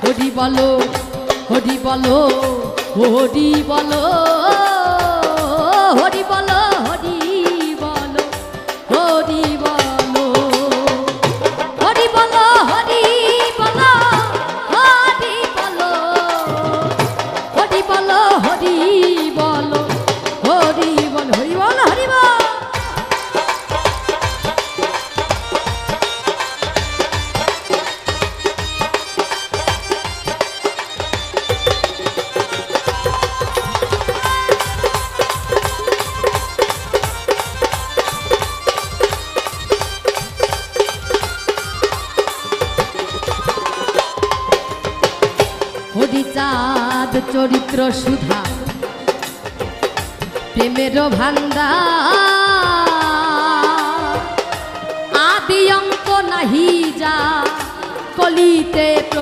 হরি বলো হরি বলো হরি বলো হরি বলো হরি বলো হরি বলো হরি বলো হরি বলো হরি বলো হরি বলো হরি বলো হরি বলো হরি বলো হরি বল। হরিচাঁদ চরিত্র সুধা প্রেমের ভান্ডার আদি অঙ্ক নাহি যা কলিতে